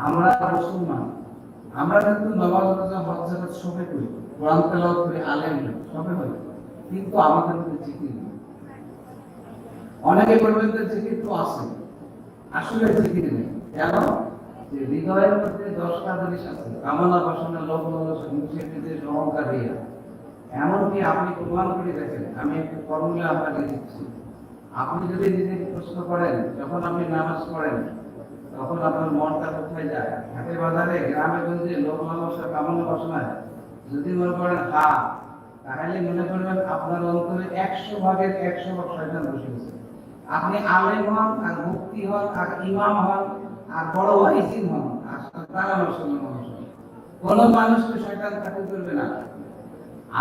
আমরা মুসলমান, আমরা কিন্তু নামাজ রোজা হজ যাকাত সবই করি, কোরআন তেলাওয়াত করি, আলেম সবই করি, কিন্তু আমাদের মধ্যে জিকির নেই। অনেকে বলবেন যে জিকির তো আছে, আসলে জিকির নেই। কেন? যে হৃদয়ের মধ্যে 10টা জিনিস আছে, কামনা বাসনা লোভ লালসা হিংসা বিদ্বেষ অহংকার রিয়া। এমনকি আপনি প্রমাণ করে দেখেন, আমি একটা ফর্মুলা আপনাকে দিচ্ছি। আপনি যদি নিজেকে প্রশ্ন করেন, যখন আপনি নামাজ পড়েন তখন আপনার মনটা কোথায় যায়? হাটে বাজারে গ্রামে গঞ্জে লোভ লালসা কামনা বাসনায় যদি মনে করেন হা, তাহলে মনে করবেন আপনার অন্তরে 100 ভাগের 100 ভাগ শয়তান বসে গেছে। আপনি আলেম হন আর মুফতি হন আর ইমাম হন আর বড় ওয়াইজিন হন আর তারা মুসলমান মানুষ হন, কোন মানুষকে শয়তান চাকরি করবে না।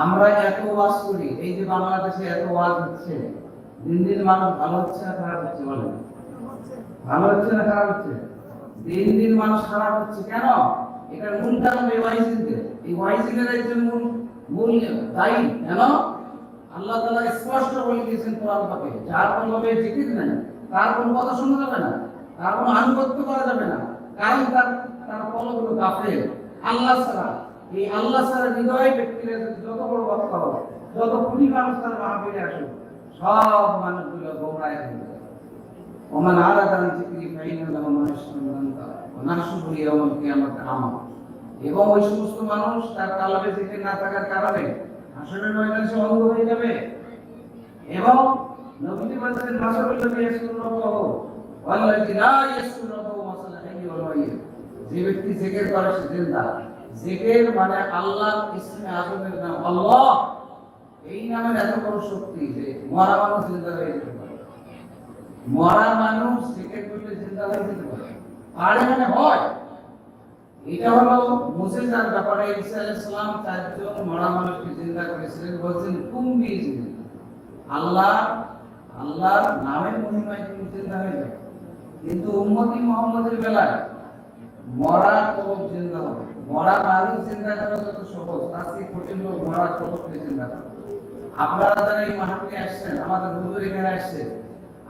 আমরা এত ওয়াজ করি, এই যে বাংলাদেশে এত ওয়াজ হচ্ছে, দিন দিন মানুষ ভালো হচ্ছে না খারাপ হচ্ছে? বলেন, ভালো হচ্ছে না খারাপ হচ্ছে? দিন দিন মানুষ খারাপ হচ্ছে। কেন? এটার মূল কারণ এই ওয়াইজিনদের, এই ওয়াইজিনের একজন মূল দায়ী। কেন? আল্লাহ তাআলা স্পষ্ট বলে দিয়েছেন কোরআন পাকে, যার কলবে জিকির নাই তার কোনো কথা শোনা যাবে না, তার কোনো আনুগত্য করা যাবে না, কারণ তার কলবগুলো কাফের। আল্লাহ ছাড়া, এই আল্লাহ ছাড়া হৃদয় ব্যক্তির যত বড় বক্তা হোক, যত কোটি মানুষ তার মাহফিলে আসুক, সব মানুষগুলো গোমরায় হয়ে যাবে। ওমান আরাদা আন যিকরি ফাইন্না লাহু মা'ইশাতান দানকা ওয়া নাহশুরুহু ইয়াওমাল কিয়ামাতি আমা। এবং ওই সমস্ত মানুষ তার কলবে জিকির না থাকার কারণে হাসরের ময়দানে সে অন্ধ হয়ে যাবে। এবং নবীজি বলেছেন, মাসালুল লাযী ইয়াসকুরুল্লাহ ওয়াল্লাযী লা ইয়াসকুরুল্লাহ মাসালুল হাইয়্যি ওয়াল মাইয়্যিত। যে ব্যক্তি জিকির করে সে জিন্দা। জিকির মানে আল্লাহর ইসমে আযমের নাম আল্লাহ। এই নামের এত বড় শক্তি যে মরা মানুষ জিন্দা হয়ে যেতে পারে। মরা মানুষ জিকির করলে জিন্দা হয়ে যেতে পারে। আর মানে হয়, এটা হলো মুজিজার ব্যাপারে। ঈসা আলাইহিস সালাম 4 জন মরা মানুষকে জিন্দা করেছিলেন, বলছেন কুম্বি জিন্দা। আল্লাহর নামের মহিমায় তুমি জিন্দা হয়ে যাবে। কিন্তু উম্মতি মুহাম্মদের বেলায় মরা কবর জিন্দা হবে। মরা মানুষ জিন্দা করা যত সহজ, তার চেয়ে কঠিন হলো মরা কবরকে জিন্দা করা। আপনারা যারা এই মাহফিলে আসছেন, আমাদের হুজুর এখানে আসছে,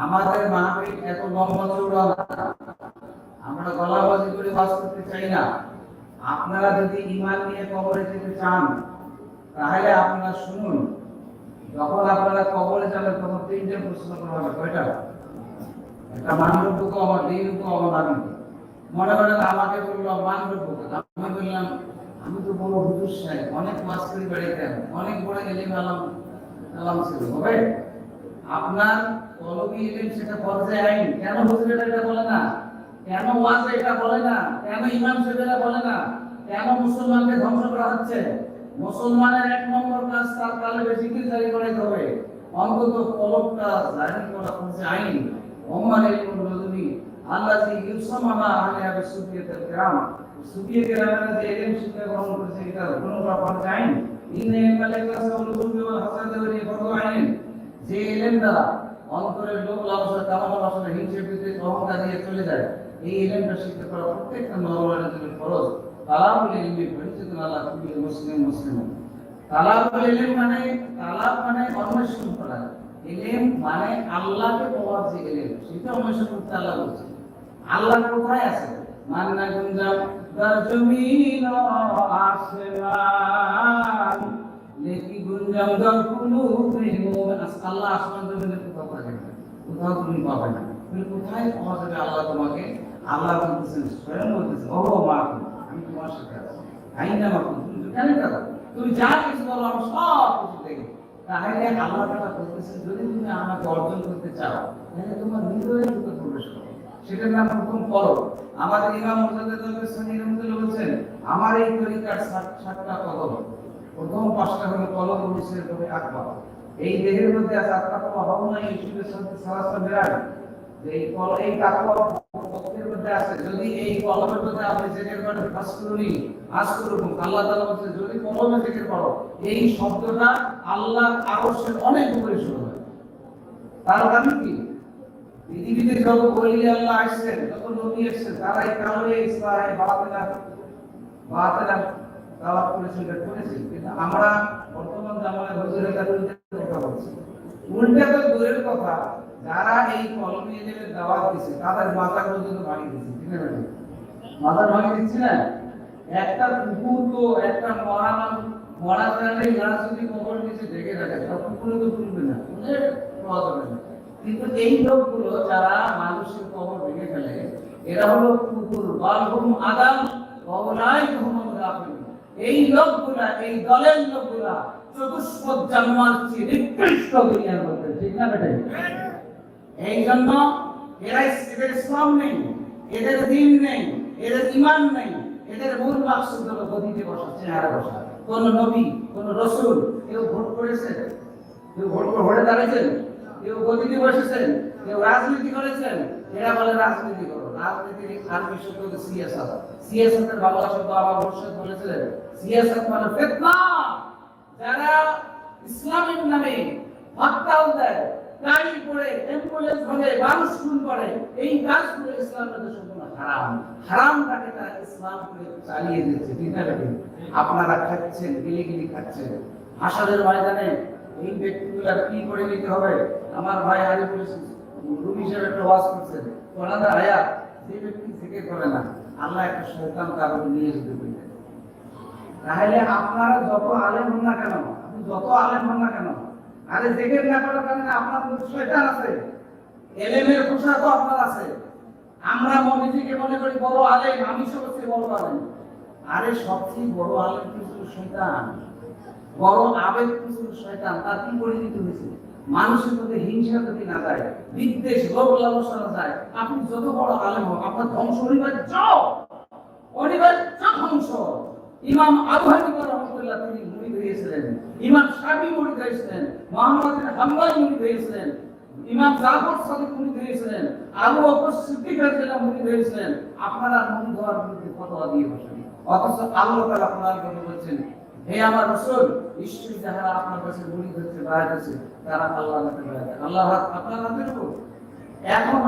আমাদের মাহফিল এত লম্বা চওড়া না, আমরা গলাবাজি করে ওয়াজ করতে চাই না। আপনারা যদি ঈমান নিয়ে কবরে যেতে চান তাহলে আপনারা শুনুন, যখন আপনারা কবরে যাবেন তখন 3টে প্রশ্ন করা হবে। কয়টা? একটা মানবকে, আমার দিনকে, আমার আমিকে। মনে করেন আমাকে বললো মানবকে, আমি বললাম আমি তো বড় হুজুর সাহেব, অনেক ওয়াজ করে বেড়াইতেন, অনেক বড় এলিম আলাম ছিল। হবে আপনার কলবি ইলম সেটা ফরজে আইন। কেন হুজুরেরা এটা বলে না? কেন ওয়াজে এটা বলে না? কেন ইমাম সাহেবেরা বলে না? কেন মুসলমানকে ধ্বংস করা হচ্ছে? মুসলমানের 1 নম্বর কাজ তার কলবে জিকির জারি করাইতে হবে। অন্তত কলবটা জারি করা ফরজে আইন। ওমান ইলমুল রজুলি আল্লাযী ইউসামা আলাইহি বিসুফিয়াতিল কিরাম। সুফিয়ে কেরামেরা যে ইলম শিক্ষা গ্রহণ করেছে, এটা কোনটা ফরজে আইন? ইন্নাল মালাইকাতা ওয়াল ওয়াল হাসাদ ওয়াল ফরজে আইন। যে ইলম দ্বারা অন্তরের লোভ লালসা কামনা বাসনা হিংসা বিদ্বেষ অহংকার দিয়ে চলে যায়, এই ইলমটা শিক্ষা করা প্রত্যেকটা নরনারীর জন্য ফরজ। তালাবুল ইলমি পরিচিত আল্লাহ কুল্লি মুসলিম। তালাবুল ইলম মানে, তালাব মানে অন্বেষণ করা, ইলম মানে আল্লাহকে পাওয়ার যে ইলম, সেটা অন্বেষণ করতে আল্লাহ বলছে। আল্লাহ কোথায় আছে? মান্না গুঞ্জাম দার জমিন ও আসমান লেকি গুঞ্জাম দার কুলুবে মুমিন। আল্লাহ আসমান জমিনে কোথাও থাকে না, কোথাও তুমি পাবে না। তুমি কোথায় পাওয়া যাবে আল্লাহ তোমাকে? আল্লাহ বলতেছেন, স্বয়ং বলতেছেন, ও মা আমি তোমার সাথে আছি। আইনা মা তুমি যেখানে থাকো, তুমি যা কিছু বলো আমি সব কিছু দেখি। তাহলে আল্লাহ তাআলা বলতেছেন, যদি তুমি আমাকে অর্জন করতে চাও তাহলে তোমার হৃদয়ের ভিতরে প্রবেশ করো। সেটার নাম প্রথম করো। আমাদের ইমাম মুজাদ্দিদ আল-কাসসানি রাহমাতুল্লাহ বলেছেন, আমার এই তরিকার 7টা কদম। প্রথম 5টা হলো কলব রুসের তবে আকবার। এই দেহের মধ্যে আছে আত্মা হওয়া এই শুধু সারাসা বিরাট। এই তাকওয়া পথের মধ্যে আছে। যদি এই কলবের মধ্যে আপনি জিকির করেন, আসকুরুকুম, আল্লাহ তাআলা বলেন যদি কলবে জিকির করো, এই শব্দটা আল্লাহর আরশের অনেক উপরে শুরু হয়। তার কারণ কি? পৃথিবীতে যত ওলি আল্লাহ আসছেন, যত নবী আসছেন, তারা এই কারণে ইসলামে বাতিলা দাওয়াত করেছেন। কিন্তু আমরা বর্তমান জামানায় হুজুরের কাছে কথা বলছি। উল্টা তো দূরের কথা, যারা এই কলমে ইলমের দাওয়াত দিচ্ছে তাদের মাথা পর্যন্ত বাড়ি দিচ্ছে। ঠিক না? মাথা ভাঙে দিচ্ছি না। একটা কুকুর তো একটা মরা প্রাণী গাছ যদি কবর নিচে ঢেকে রাখে তা কুকুরে তো তুলবে না, কিন্তু এই লোকগুলো যারা মানুষের কবর ভেঙে ফেলে এরা হলো কুকুর। বালহুম আদম ওয়ালাই হুমুল গাফিল। এই লোকগুলা, এই দলের লোকগুলা চতুষ্পদ জানোয়ার চেয়ে নিকৃষ্ট দুনিয়ার মধ্যে, ঠিক না বেটাই? এই জন্য এদের ইসলাম নেই, এদের দ্বীন নেই, এদের ঈমান নেই। এদের মূল মাকসুদ হলো গদিতে বসা, চেহারা বসা। কোন নবী, কোন রাসূল কেউ ভোট করেছেন? কেউ ভোটে দাঁড়িয়েছেন? কেউ গদিতে বসেছেন? কেউ রাজনীতি করেছেন? এরা বলে রাজনীতি করো। রাজনীতির আরবি শব্দ সিয়াসাত। সিয়াসাতের বাংলা শব্দ আবার মুর্শিদ বলেছিলেন সিয়াসাত মানে ফিতনা। যারা ইসলামের নামে হত্যাও দেয়, গাড়ি পড়ে, অ্যাম্বুলেন্স ভাঙে, মানুষ খুন করে, এই কাজগুলো ইসলামের মধ্যে সম্পূর্ণ হারাম। হারামটাকে তারা ইসলাম করে চালিয়ে দিচ্ছে, ঠিক না? আপনারা খাচ্ছেন, গিলি খাচ্ছেন। হাসরের ময়দানে এই ব্যক্তিগুলা কি করে নিতে হবে? আমার ভাই আগে বলেছেন, রুমি সাহেব একটা ওয়াজ করছেন, কোরআনের আয়াত, যে ব্যক্তি থেকে করে না আল্লাহ একটা শয়তান তার উপর নিয়ে যেতে বললেন। তাহলে আপনারা যত আলেম হন না কেন, আপনি যত আলেম হন না কেন, আরে জিকির না করার কারণে আপনার মধ্যে শয়তান আছে, এলেমের খোসা তো আপনার আছে। আমরা নিজেকে মনে করি বড় আলেম, আমি সবচেয়ে বড় আলেম। আরে সবচেয়ে বড় আলেম কিছু শয়তান, বড় আবেগ কিছু শয়তান। তার কি করে দিতে হয়েছে? মানুষের মধ্যে হিংসা যদি না যায়, বিদ্বেষ, লোভ লালসা না যায়, আপনি যত বড় আলেম হোক আপনার ধ্বংস অনিবার্য ধ্বংস। ইমাম আবু হানিফা রাহমাতুল্লাহ তিনি মুরিদ হয়েছিলেন, ইমাম শাফি মুরিদ হয়েছিলেন, মুহাম্মদ বিন হাম্বল মুরিদ হয়েছিলেন, ইমাম জাফর সাদিক মুরিদ হয়েছিলেন, আবু বকর সিদ্দিক রাদিয়াল্লাহু মুরিদ হয়েছিলেন। আপনারা মুরিদ হওয়ার বিরুদ্ধে ফতোয়া দিয়ে বসেন, অথচ আল্লাহ তাআলা আপনার কথা বলছেন, হে আমার রাসূল, নিশ্চয়ই যারা আপনার কাছে মুরিদ হচ্ছে, বায়াত হচ্ছে, তারা আল্লাহর হাতে বায়াত, আল্লাহর হাত আপনার হাতের উপর। এখন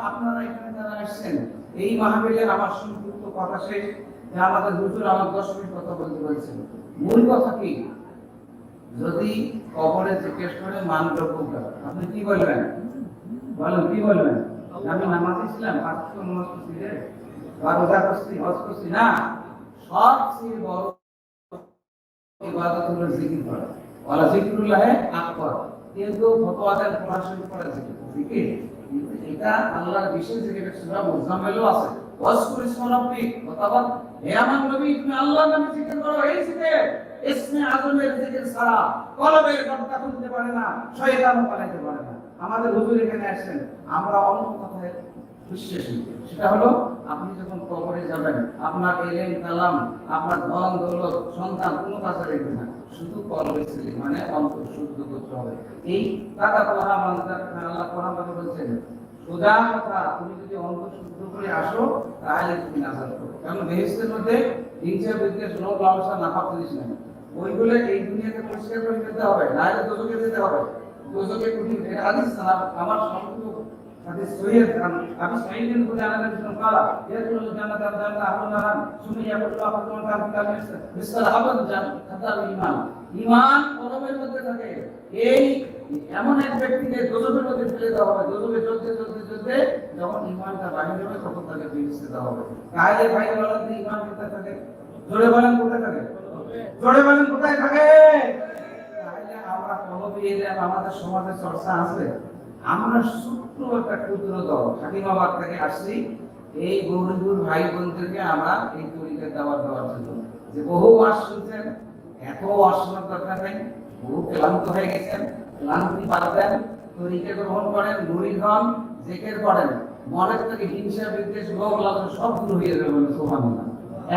আপনারা এখানে যারা আসছেন, এই মাহফিলে আমার সংক্ষিপ্ত কথা শেষ। যে আমাদের হুজুর আমার 10 মিনিট কথা বলতে বলেছেন। মূল কথা কি? যদি কবরে জিজ্ঞেস করে মানদ্রব্য, আপনি কি বলবেন? বলেন কি বলবেন? আমি নামাজ ইসলাম, 5 ওয়াক্ত নামাজ পড়ছি রে, বা রোজা করছি, হজ করছি না। সবচেয়ে বড় ইবাদত হলো জিকির করা। ওয়ালা জিকরুল্লাহি আকবার। কিন্তু ফতোয়া দেন কোরআন শরীফ পড়া জিকির, এটা আল্লাহর বিশেষ জিকির। সূরা মুজাম্মিলও আছে, ওয়াজকুর ইসমা রাব্বিক ওয়া তাবাক। হে আমার নবী, তুমি আল্লাহর নামে জিকির করো। এই জিকির ইসমে আযমের জিকির ছাড়া কলবের কথা খুলতে পারে না, শয়তানও পালাতে পারে না। আমাদের হুজুর এখানে আসেন, আমরা অন্য কথায় বিশ্বাসী। সেটা হলো আপনি যখন কবরে যাবেন, আপনার এলেম কালাম, আপনার ধন দৌলত, সন্তান কোনো কাজে রাখবে না, শুধু কলবে ছিল, মানে অন্তর শুদ্ধ করতে হবে। এই কথা আল্লাহ কোরআন বলছেন, সোজা কথা, তুমি যদি অন্তর শুদ্ধ করে আসো তাহলে তুমি নাজাত পাবে। কারণ বেহেশতের মধ্যে হিংসা, বিদ্বেষ, লোভ লালসা, নাপাক জিনিস নেই। ওইগুলো এই দুনিয়াতে পরিষ্কার করে ফেলতে হবে, নাহলে দোজখে যেতে হবে। দোজখে কঠিন হাদিস না, আমার সম্পূর্ণ হাদিস সহিহ। আমি সাইয়েদিন বলে আনাদের জন্য কালা ইয়াকুল জান্নাত জান্নাত আহলুনার সুমিয়া বলুল্লাহ ফাতুন কাম কামিস বিসল আবাদ জান খাতাল ঈমান। ঈমান কলবের মধ্যে থাকে। এই এমন এক ব্যক্তিকে দোজখের মধ্যে ফেলে দেওয়া হবে, দোজখে চলতে যখন ঈমানটা বাহির হবে তখন তাকে বেহেশতে দেওয়া হবে। তাহলে ভাই বলেন যে ঈমান কোথায় থাকে? জোরে বলেন কোথায় থাকে? জোরে বলেন কোথায় থাকে? তাহলে আমরা কলবে এলেম আমাদের সমাজে চর্চা আছে। আমরা ছোট্ট একটা ক্ষুদ্র দল হাকিমাবাদ থেকে আসছি, এই গরিবুর ভাই বোনদেরকে আমরা এই তরিকা দেওয়ার জন্য। যে বহু ওয়াজ শুনছেন, এত ওয়াজ শোনার দরকার নেই, বহু ক্লান্ত হয়ে গেছেন, ক্লান্তি বাদ দেন, তরিকা গ্রহণ করেন, মুরিদ হন, জিকির করেন, মনের থেকে হিংসা, বিদ্বেষ, লোভ লালসা সব দূর হয়ে যাবে। সুবহানাল্লাহ।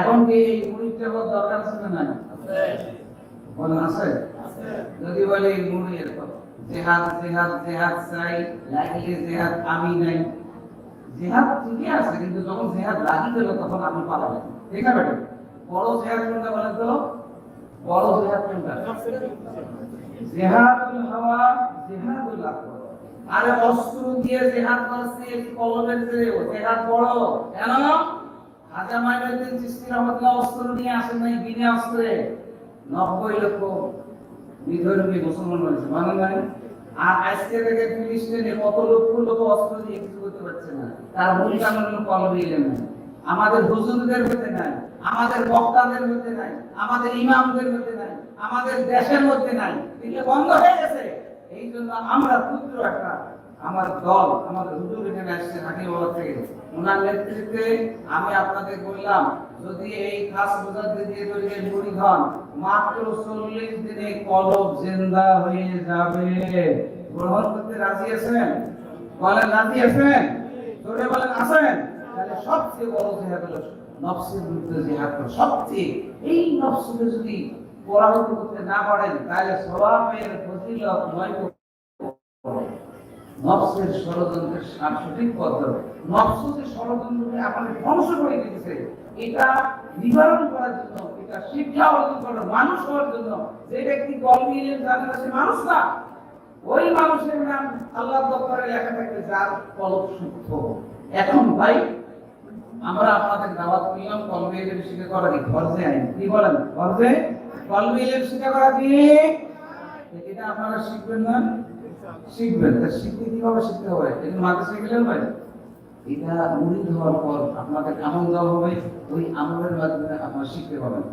এখন কি এই মুরিদটা হওয়ার দরকার আছে না? নাই? বলেন আছে? যদি বলে মুরিদ জিহাদ জিহাদ জিহাদ চাই, লাগলে জিহাদ আমি নাই। জিহাদ ঠিকই আছে, কিন্তু যখন জিহাদ লাগি গেল তখন আমি পালাবো, ঠিক আছে? বড় জিহাদ কোনটা বলেন তো? বড় জিহাদ কোনটা? জিহাদুল হাওয়া, জিহাদুল আকবার। আরে অস্ত্র দিয়ে জিহাদ করছে, কলমের চেয়ে জিহাদ বড়। কেন? খাজা মাইনুদ্দিন চিশতি রাহমাতুল্লাহ অস্ত্র নিয়ে আসেন নাই, বিনা অস্ত্রে 90 লক্ষ বিধর্মী মুসলমান হয়েছে, মানে নাই? আর আজকে থেকে ফিলিস্তিনে কত লক্ষ লোক অস্ত্র দিয়ে কিছু করতে পারছে না, তার মূল কারণ হলো কলবে ইলম নাই। আমাদের হুজুরদের মধ্যে নাই, আমাদের বক্তাদের মধ্যে নাই, আমাদের ইমামদের মধ্যে নাই, আমাদের দেশের মধ্যে নাই, এগুলো বন্ধ হয়ে গেছে। এই জন্য আমরা ক্ষুদ্র একটা আমার দল, আমাদের হুজুর এখানে আসছে হাকিমবাজার থেকে, ওনার নেতৃত্বে আমি আপনাদের বললাম, যদি এই খাস মুজাদ্দিদ দিয়ে তৈরি মুড়ি হন, মাত্র 40 দিনে কলব জিন্দা হয়ে যাবে। গ্রহণ করতে রাজি আছেন? বলেন রাজি আছেন? জোরে বলেন আছেন? তাহলে সবচেয়ে বড় জিহাদ হলো নফসের বিরুদ্ধে জিহাদ করা। সবচেয়ে এই নফসকে যদি পরাহত করতে না পারেন, তাহলে সওয়াবের ফজিলত নয়। নফসের ষড়যন্ত্রের সঠিক পদ্ধতি, নফসকে ষড়যন্ত্রকে আপনাকে ধ্বংস করে দিতেছে, এটা নিবারণ করার জন্য, এটা শিক্ষা অর্জন করার, মানুষ হওয়ার জন্য। যে ব্যক্তি কলমি ইলম জানে না, সে মানুষ না। ওই মানুষের নাম আল্লাহ দপ্তরে লেখা থাকবে যার কলব সূক্ষ্ম। এখন ভাই আমরা আপনাদের দাওয়াত করলাম কলমি ইলম শিক্ষা করা কি ফরজে আইন, কি বলেন? ফরজে কলমি ইলম শিক্ষা করা কি? এটা আপনারা শিখবেন না? শিখবেন। তা শিখতে কিভাবে শিখতে হবে? এটা মাদ্রাসায় গেলে হবে? এটা মুরিদ হওয়ার পর আপনাদের আমল দেওয়া হবে, ওই আমলের মাধ্যমে আপনারা শিখতে পাবেন।